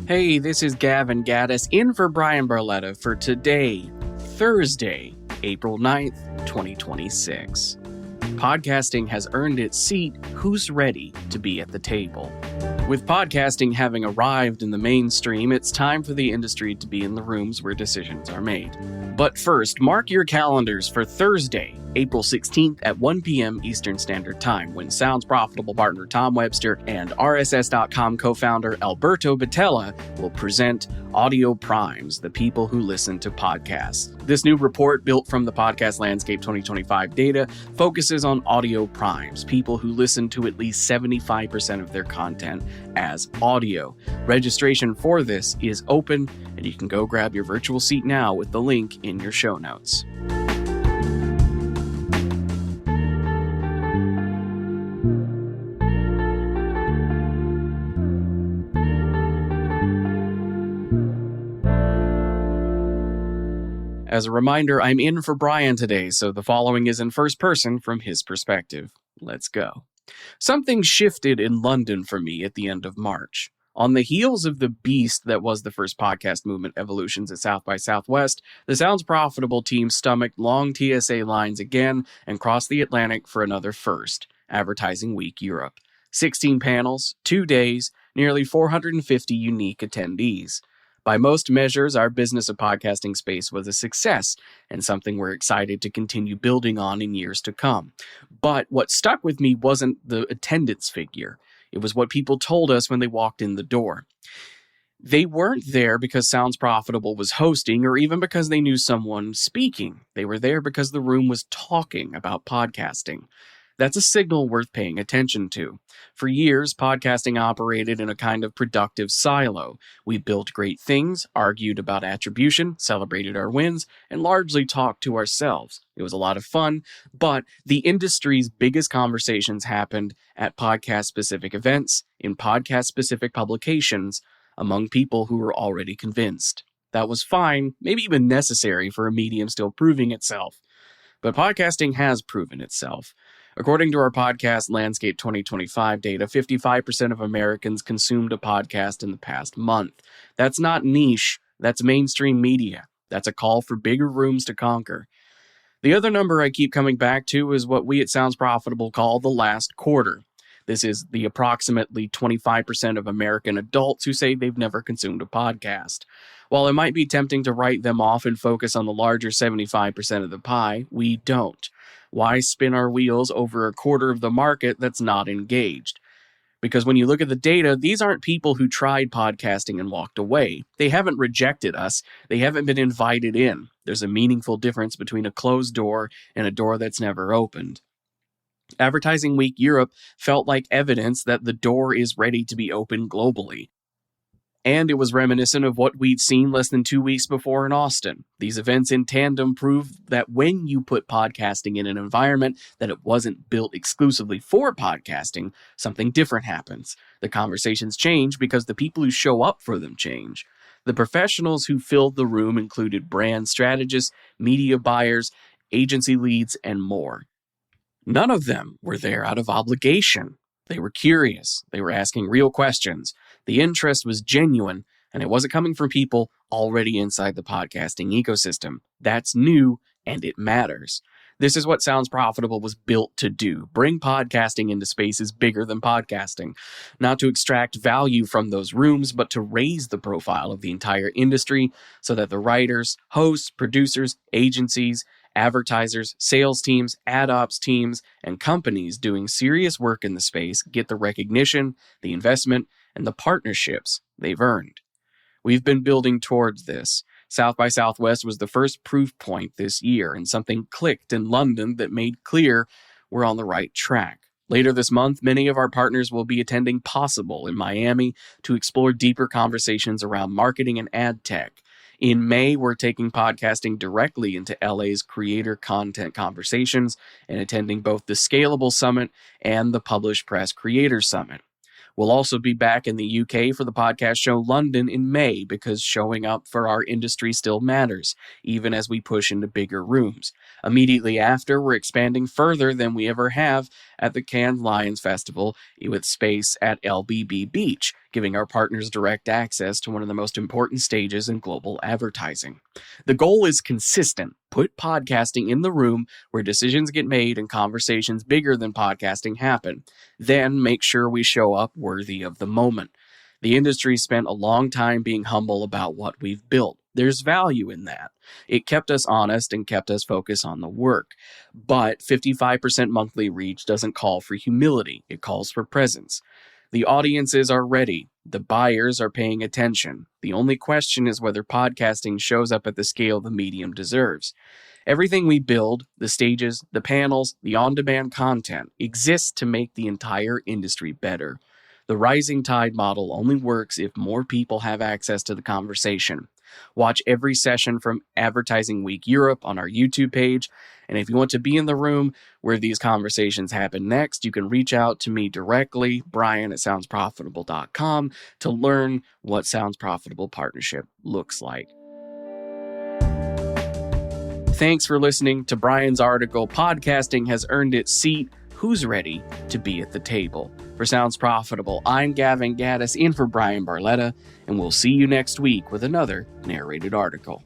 Hey, this is Gavin Gaddis in for Brian Barletta for today, Thursday, April 9th, 2026. Podcasting has earned its seat. Who's ready to be at the table? With podcasting having arrived in the mainstream, it's time for the industry to be in the rooms where decisions are made. But first, mark your calendars for Thursday, April 16th at 1 p.m. Eastern Standard Time, when Sounds Profitable partner Tom Webster and RSS.com co-founder Alberto Batella will present Audio Primes, the people who listen to podcasts. This new report, built from the Podcast Landscape 2025 data, focuses on audio primes, people who listen to at least 75% of their content as audio. Registration for this is open, and you can go grab your virtual seat now with the link in your show notes. As a reminder, I'm in for Brian today, so the following is in first person from his perspective. Let's go. Something shifted in London for me at the end of March. On the heels of the beast that was the first podcast movement evolutions at South by Southwest, the Sounds Profitable team stomached long TSA lines again and crossed the Atlantic for another first, Advertising Week Europe. 16 panels, 2 days, nearly 450 unique attendees. By most measures, our business of podcasting space was a success and something we're excited to continue building on in years to come. But what stuck with me wasn't the attendance figure. It was what people told us when they walked in the door. They weren't there because Sounds Profitable was hosting or even because they knew someone speaking. They were there because the room was talking about podcasting. That's a signal worth paying attention to. For years, podcasting operated in a kind of productive silo. We built great things, argued about attribution, celebrated our wins, and largely talked to ourselves. It was a lot of fun, but the industry's biggest conversations happened at podcast-specific events, in podcast-specific publications, among people who were already convinced. That was fine, maybe even necessary for a medium still proving itself. But podcasting has proven itself. According to our Podcast Landscape 2025 data, 55% of Americans consumed a podcast in the past month. That's not niche, that's mainstream media. That's a call for bigger rooms to conquer. The other number I keep coming back to is what we at Sounds Profitable call the last quarter. This is the approximately 25% of American adults who say they've never consumed a podcast. While it might be tempting to write them off and focus on the larger 75% of the pie, we don't. Why spin our wheels over a quarter of the market that's not engaged? Because when you look at the data, these aren't people who tried podcasting and walked away. They haven't rejected us. They haven't been invited in. There's a meaningful difference between a closed door and a door that's never opened. Advertising Week Europe felt like evidence that the door is ready to be opened globally. And it was reminiscent of what we'd seen less than 2 weeks before in Austin. These events in tandem prove that when you put podcasting in an environment that it wasn't built exclusively for podcasting, something different happens. The conversations change because the people who show up for them change. The professionals who filled the room included brand strategists, media buyers, agency leads, and more. None of them were there out of obligation. They were curious. They were asking real questions. The interest was genuine, and it wasn't coming from people already inside the podcasting ecosystem. That's new, and it matters. This is what Sounds Profitable was built to do. Bring podcasting into spaces bigger than podcasting. Not to extract value from those rooms, but to raise the profile of the entire industry so that the writers, hosts, producers, agencies, advertisers, sales teams, ad ops teams, and companies doing serious work in the space get the recognition, the investment, and the partnerships they've earned. We've been building towards this. South by Southwest was the first proof point this year, and something clicked in London that made clear we're on the right track. Later this month, many of our partners will be attending Possible in Miami to explore deeper conversations around marketing and ad tech. In May, we're taking podcasting directly into LA's creator content conversations and attending both the Scalable Summit and the Published Press Creator Summit. We'll also be back in the UK for the podcast show London in May because showing up for our industry still matters, even as we push into bigger rooms. Immediately after, we're expanding further than we ever have at the Cannes Lions Festival with space at LBB Beach, giving our partners direct access to one of the most important stages in global advertising. The goal is consistent. Put podcasting in the room where decisions get made and conversations bigger than podcasting happen. Then make sure we show up worthy of the moment. The industry spent a long time being humble about what we've built. There's value in that. It kept us honest and kept us focused on the work. But 55% monthly reach doesn't call for humility. It calls for presence. The audiences are ready. The buyers are paying attention. The only question is whether podcasting shows up at the scale the medium deserves. Everything we build, the stages, the panels, the on-demand content, exists to make the entire industry better. The rising tide model only works if more people have access to the conversation. Watch every session from Advertising Week Europe on our YouTube page. And if you want to be in the room where these conversations happen next, you can reach out to me directly, brian@soundsprofitable.com, to learn what Sounds Profitable Partnership looks like. Thanks for listening to Brian's article, Podcasting Has Earned Its Seat. Who's ready to be at the table? For Sounds Profitable, I'm Gavin Gaddis in for Brian Barletta, and we'll see you next week with another narrated article.